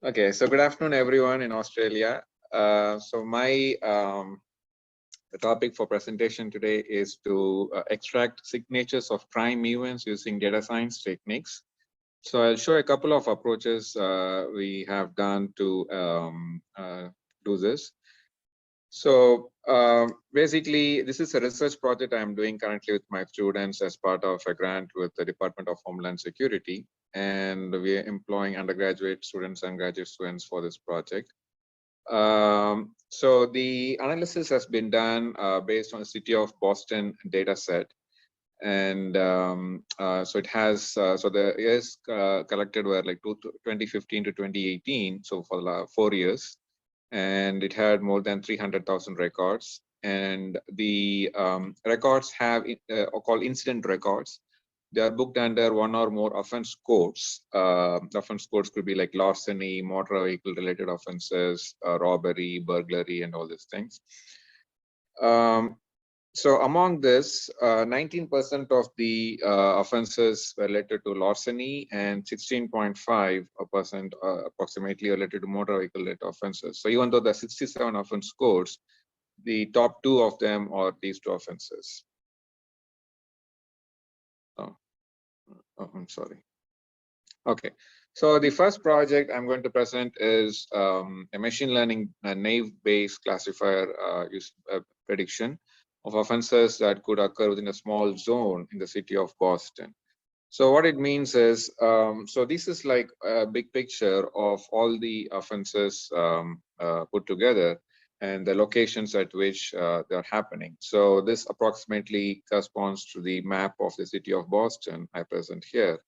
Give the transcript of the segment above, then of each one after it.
Okay, so good afternoon, everyone in Australia. The topic for presentation today is to extract signatures of crime events using data science techniques. So I'll show a couple of approaches we have done to do this. So basically, this is a research project I'm doing currently with my students as part of a grant with the Department of Homeland Security. And we are employing undergraduate students and graduate students for this project. So the analysis has been done based on the City of Boston dataset. And so it has, so the years collected were like 2015 to 2018. So for the 4 years. And it had more than 300,000 records. And the records have called incident records. They are booked under one or more offense codes. Offense codes could be like larceny, motor vehicle related offenses, robbery, burglary, and all these things. So among this, 19% of the offenses were related to larceny and 16.5% approximately related to motor vehicle related offenses. So even though the 67 offense codes, the top 2 of them are these 2 offenses. I'm sorry. Okay, so the first project I'm going to present is a machine learning naive-based classifier prediction of offenses that could occur within a small zone in the city of Boston. So what it means is, so this is like a big picture of all the offenses put together and the locations at which they're happening. So this approximately corresponds to the map of the city of Boston I present here.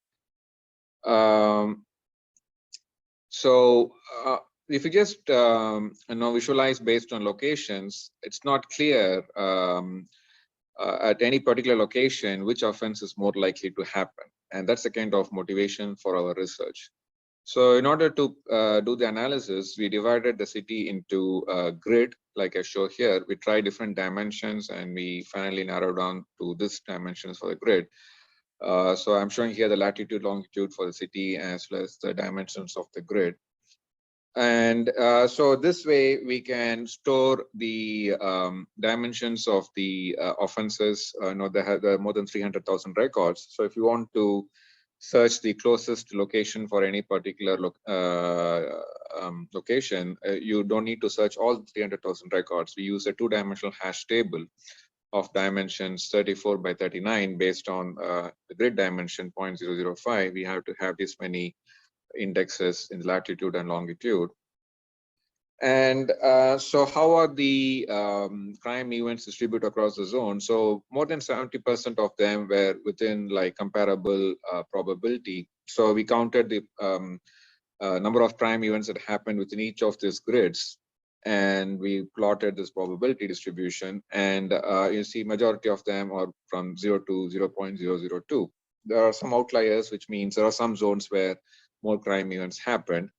If you just visualize based on locations, it's not clear at any particular location which offense is more likely to happen, and that's the kind of motivation for our research. So in order to do the analysis, we divided the city into a grid, like I show here. We try different dimensions, and we finally narrow down to this dimensions for the grid. So I'm showing here the latitude, longitude for the city, as well as the dimensions of the grid. And so this way we can store the dimensions of the offenses. They have more than 300,000 records. So if you want to search the closest location for any particular location, you don't need to search all 300,000 records. We use a 2-dimensional hash table of dimensions 34 by 39 based on the grid dimension 0.005. We have to have this many indexes in latitude and longitude. And so how are the crime events distributed across the zone? So more than 70% of them were within like comparable probability. So we counted the number of crime events that happened within each of these grids, and we plotted this probability distribution. And you see majority of them are from 0 to 0.002. There are some outliers, which means there are some zones where more crime events happened.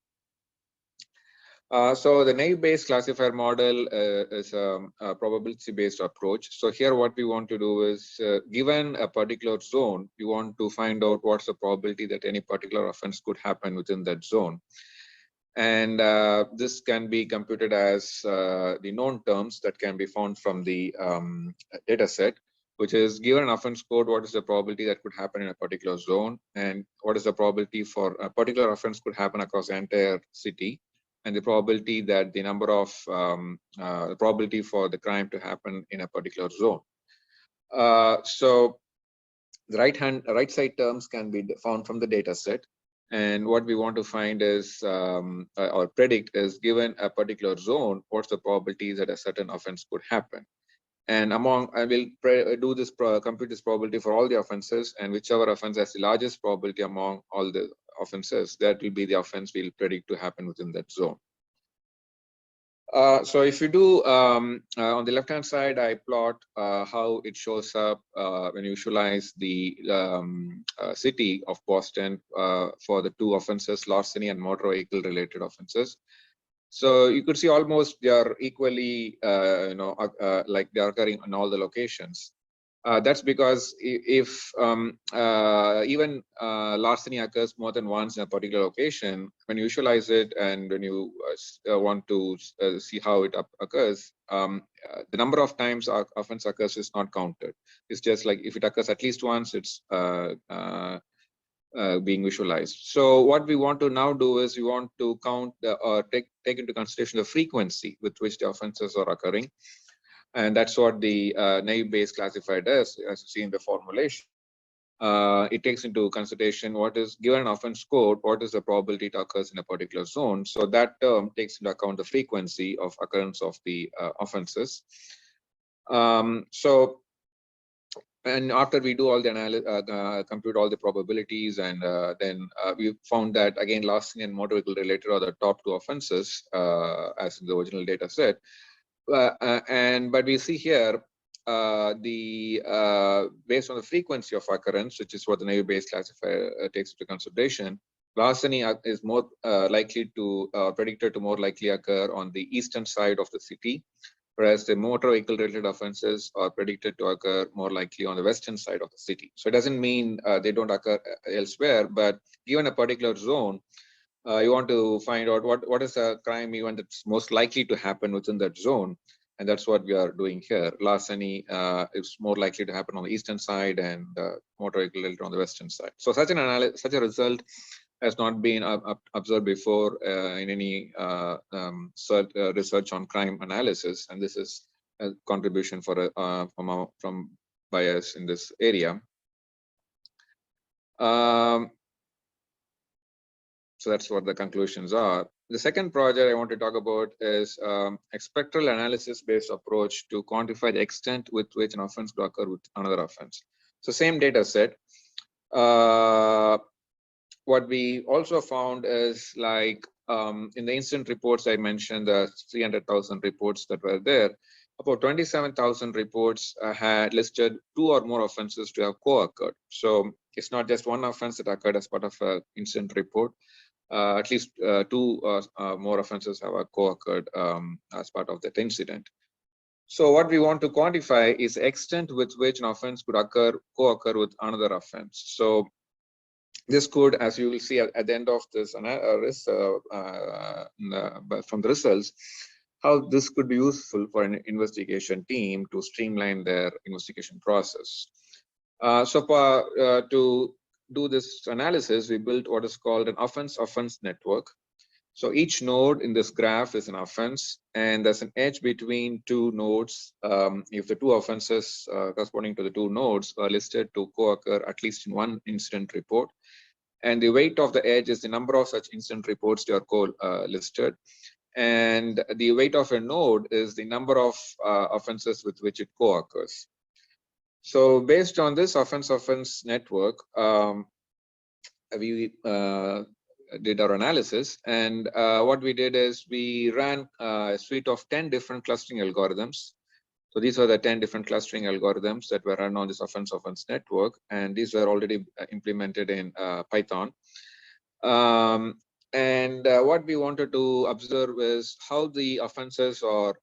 So the naive-based classifier model is a probability-based approach. So here what we want to do is, given a particular zone, we want to find out what's the probability that any particular offense could happen within that zone. And this can be computed as the known terms that can be found from the data set, which is given an offense code, what is the probability that could happen in a particular zone, and what is the probability for a particular offense could happen across the entire city, and the probability that the number of the probability for the crime to happen in a particular zone. So the right side terms can be found from the data set. And what we want to find is, or predict is, given a particular zone, what's the probability that a certain offense could happen. And I will do this, compute this probability for all the offenses, and whichever offense has the largest probability among all the offenses, that will be the offense we'll predict to happen within that zone. So if you do, on the left-hand side, I plot how it shows up when you visualize the city of Boston for the 2 offenses, larceny and motor vehicle related offenses. So you could see almost they are equally, like they are occurring on all the locations. That's because if even larceny occurs more than once in a particular location, when you visualize it and when you want to see how it occurs, the number of times offense occurs is not counted. It's just like if it occurs at least once, it's being visualized. So what we want to now do is we want to count or take into consideration the frequency with which the offenses are occurring. And that's what the naive-Bayes classifier does, as you see in the formulation. It takes into consideration what is given an offense code, what is the probability it occurs in a particular zone. So that term takes into account the frequency of occurrence of the offenses. And after we do all the analysis, compute all the probabilities, and then we found that again, larceny and motor vehicle related are the top two offenses, as in the original data set. But we see here based on the frequency of occurrence, which is what the naive-Bayes classifier takes into consideration, larceny is more likely to predicted to more likely occur on the eastern side of the city, whereas the motor vehicle related offenses are predicted to occur more likely on the western side of the city. So it doesn't mean they don't occur elsewhere, but given a particular zone, you want to find out what is a crime event that's most likely to happen within that zone. And that's what we are doing here. Larceny is more likely to happen on the eastern side and motor vehicle related on the western side. So such a result has not been observed before in any research on crime analysis, and this is a contribution from bias in this area. So that's what the conclusions are. The second project I want to talk about is a spectral analysis-based approach to quantify the extent with which an offense could occur with another offense. So same data set. What we also found is like in the incident reports I mentioned, the 300,000 reports that were there, about 27,000 reports had listed 2 or more offenses to have co-occurred. So it's not just one offense that occurred as part of an incident report. At least 2 more offenses have co-occurred as part of that incident. So what we want to quantify is the extent with which an offense could co-occur with another offense. So this could, as you will see at the end of this from the results, how this could be useful for an investigation team to streamline their investigation process. To do this analysis, we built what is called an offense network. So each node in this graph is an offense, and there's an edge between 2 nodes if the 2 offenses corresponding to the 2 nodes are listed to co-occur at least in one incident report. And the weight of the edge is the number of such incident reports that are listed. And the weight of a node is the number of offenses with which it co-occurs. So based on this offense network, we did our analysis, and what we did is we ran a suite of 10 different clustering algorithms. So these are the 10 different clustering algorithms that were run on this offense network, and these were already implemented in Python. What we wanted to observe is how the offenses are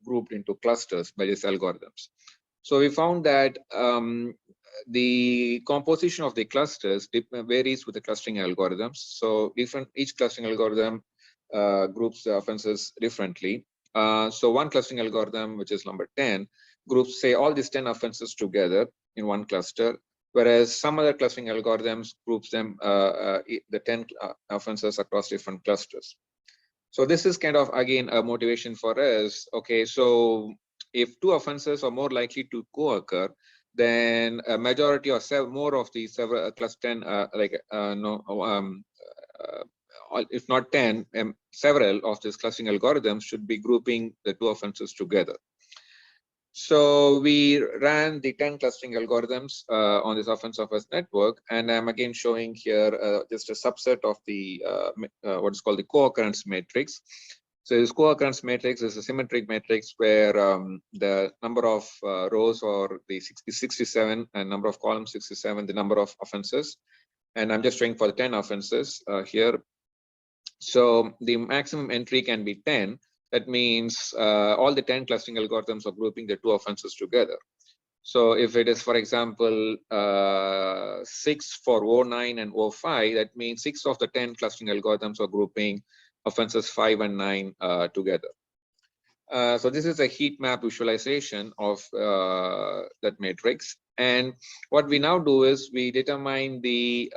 grouped into clusters by these algorithms. So we found that the composition of the clusters varies with the clustering algorithms. So each clustering algorithm groups the offenses differently. So one clustering algorithm, which is number 10, groups, say, all these 10 offenses together in one cluster, whereas some other clustering algorithms groups them, the 10 offenses across different clusters. So this is kind of, again, a motivation for us. Okay, so if 2 offenses are more likely to co-occur, then a majority or more of the class 10, if not 10, several of these clustering algorithms should be grouping the 2 offenses together. So we ran the 10 clustering algorithms on this offense network, and I'm again showing here just a subset of the what is called the co-occurrence matrix. So this co-occurrence matrix is a symmetric matrix where the number of rows or the 67 and number of columns 67, the number of offenses, and I'm just showing for the 10 offenses here. So the maximum entry can be 10. That means all the 10 clustering algorithms are grouping the 2 offenses together. So if it is, for example, 6 for O9 and O5, that means 6 of the 10 clustering algorithms are grouping offenses 5 and 9 together. So this is a heat map visualization of that matrix. And what we now do is we determine the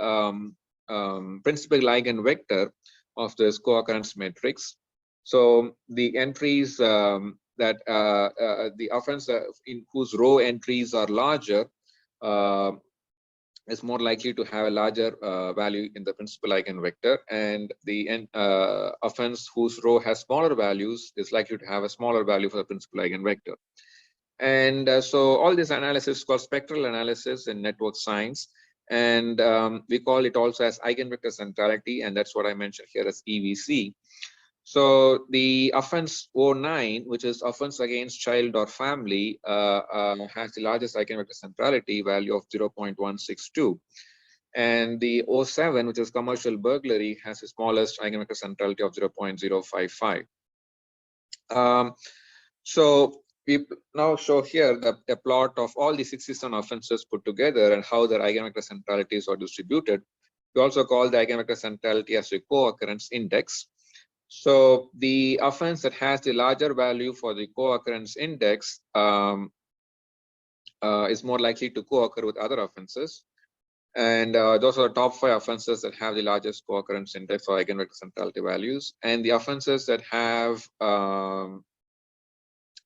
principal eigenvector of this co-occurrence matrix. So the entries that the offense in whose row entries are larger is more likely to have a larger value in the principal eigenvector, and the offense whose row has smaller values is likely to have a smaller value for the principal eigenvector. And so all this analysis is called spectral analysis in network science, and we call it also as eigenvector centrality, and that's what I mentioned here as EVC. So the offense O9, which is offense against child or family, has the largest eigenvector centrality value of 0.162. And the O7, which is commercial burglary, has the smallest eigenvector centrality of 0.055. So we now show here a plot of all the 67 offenses put together and how their eigenvector centralities are distributed. We also call the eigenvector centrality as a co-occurrence index. So the offense that has the larger value for the co-occurrence index is more likely to co-occur with other offenses. And those are the top 5 offenses that have the largest co-occurrence index or eigenvector centrality values. And the offenses that have a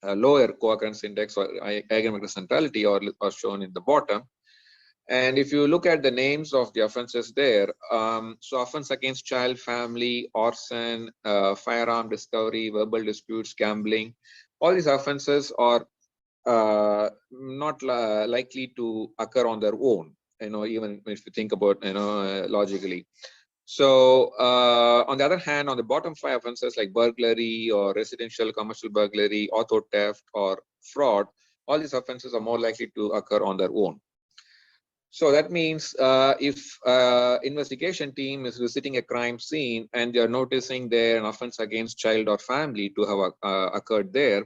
lower co-occurrence index or eigenvector centrality are shown in the bottom. And if you look at the names of the offenses there, so offense against child, family, arson, firearm discovery, verbal disputes, gambling, all these offenses are not likely to occur on their own, even if you think about, logically. So on the other hand, on the bottom 5 offenses like burglary or residential commercial burglary, auto theft or fraud, all these offenses are more likely to occur on their own. So that means if investigation team is visiting a crime scene and they are noticing there an offense against child or family to have occurred there,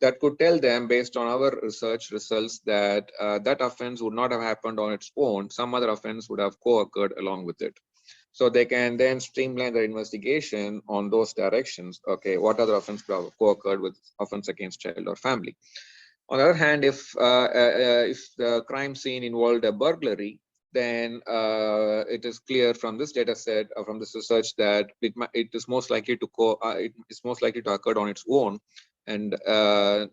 that could tell them based on our research results that that offense would not have happened on its own. Some other offense would have co-occurred along with it. So they can then streamline their investigation on those directions. Okay, what other offense could have co-occurred with offense against child or family? On the other hand, if the crime scene involved a burglary, then it is clear from this data set, from this research, that it is most likely to occur on its own, and other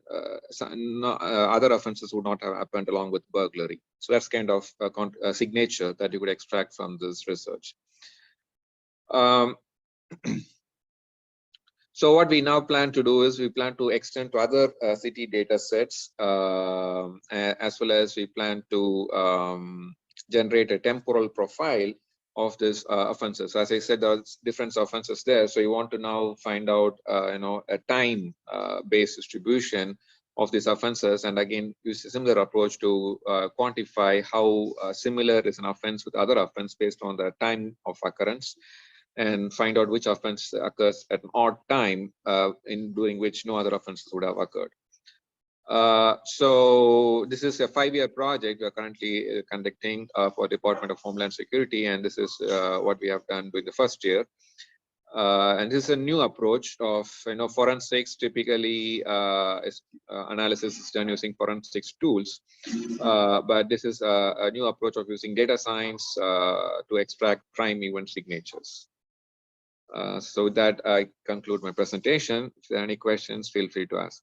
offenses would not have happened along with burglary. So that's kind of a signature that you could extract from this research. So what we now plan to do is we plan to extend to other city data sets, as well as we plan to generate a temporal profile of this offenses. As I said, there's different offenses there. So you want to now find out, a time-based distribution of these offenses, and again use a similar approach to quantify how similar is an offense with other offense based on the time of occurrence, and find out which offense occurs at an odd time in during which no other offenses would have occurred. So this is a 5-year project we are currently conducting for Department of Homeland Security, and this is what we have done during the first year. And this is a new approach of, forensics. Typically, analysis is done using forensics tools, but this is a new approach of using data science to extract crime event signatures. So with that, I conclude my presentation. If there are any questions, feel free to ask.